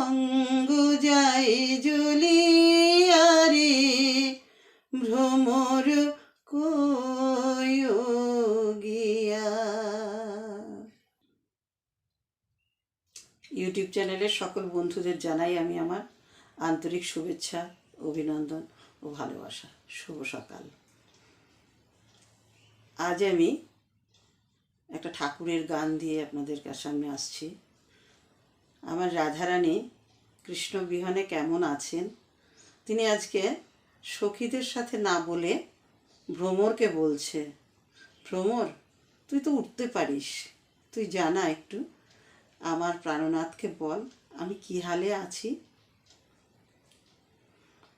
অঙ্গ যায় জ্বলিয়ারে ভ্রমর কই গিয়া। ইউটিউব চ্যানেলের সকল বন্ধুদের জানাই আমি আমার আন্তরিক শুভেচ্ছা, অভিনন্দন ও ভালোবাসা। শুভ সকাল। আজ আমি একটা ঠাকুরের গান দিয়ে আপনাদের সামনে আসছি। আমার রাধারানী কৃষ্ণ বিহনে কেমন আছেন, তিনি আজকে সখীদের সাথে না বলে ভ্রমরকে বলছে, ভ্রমর তুই তো উঠতে পারিস, তুই জানা একটু আমার প্রাণনাথকে বল আমি কি হালে আছি।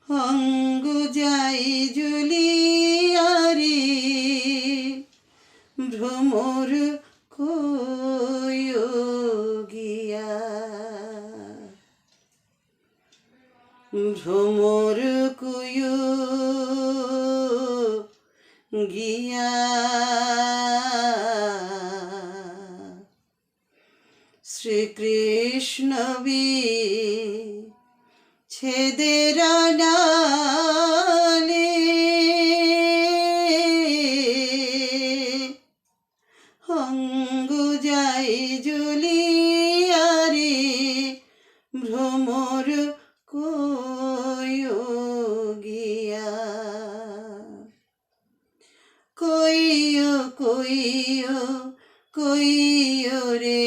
অঙ্গ যাই জ্বলিয়ারে ভ্রমর কই গিয়া। ভ্রমর কই গিয়া শ্রীকৃষ্ণ ছেদের ডালে অঙ্গ যাই জ্বলিয়ারে ভ্রমর কই গিয়া। কইও কইও কইও রে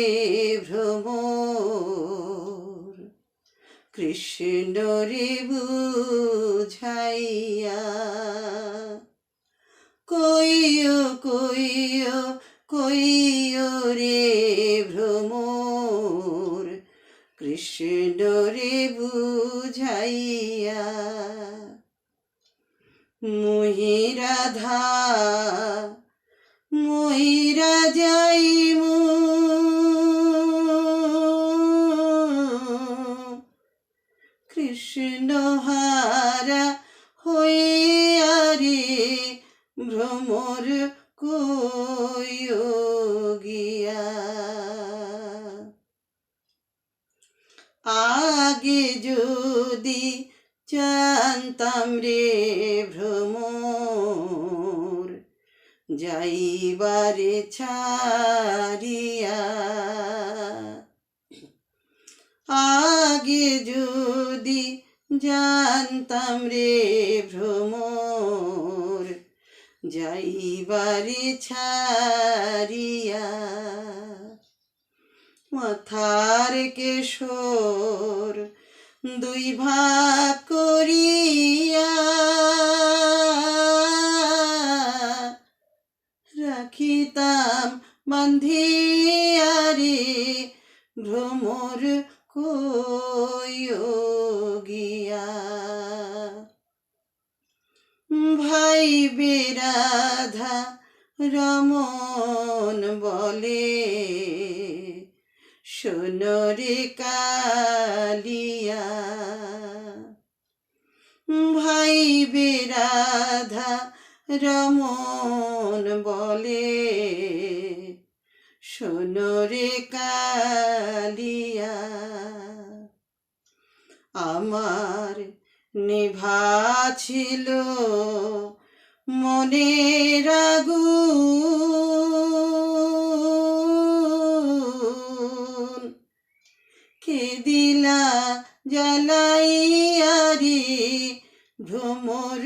ভ্রমর কৃষ্ণ রে বুঝাইয়া। কইও কইও কইও রে ভ্রমর কৃষ্ণ রে বুঝাইয়া। মুহি রাধা মইরা যাইমু কৃষ্ণ হারা হইয়া রে ভ্রমর কই গিয়া। আগে যদি জানতাম রে ভ্রমর যাইবারে ছাড়িয়া। আগে যদি জানতাম রে ভ্রমর যাইবারে ছাড়িয়া। মাথার কেশর দুই ভাগ করিয়া রাখিতাম বান্ধিয়া রে ভ্রমর কই গিয়া। ভাই বেরাধা রমন বলে শোনো রে কালিয়া। ভাই বেরাধা রমন বলে শোনো রে কালিয়া। আমার নিভা ছিল মনের আগুন কে দিলা জ্বালাইয়া রে ভ্রমর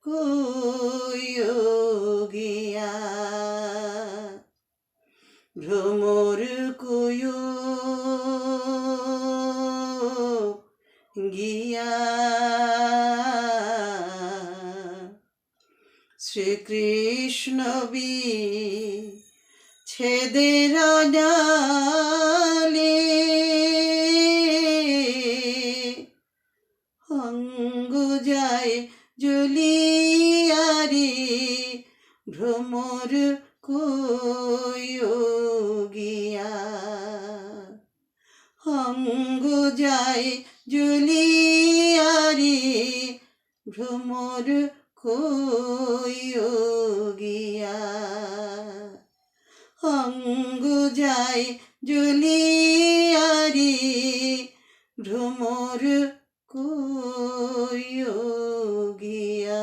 কই গিয়া। ভ্রমর কই গিয়া। শ্রীকৃষ্ণ ছেদের ডালে অঙ্গ যায় জ্বলিয়ারে ভ্রমর কই গিয়া। অঙ্গ যায় জ্বলিয়ারে ভ্রমর কই গিয়া। অঙ্গ যায় জ্বলিয়ারে भ्रमर कोई हो गया।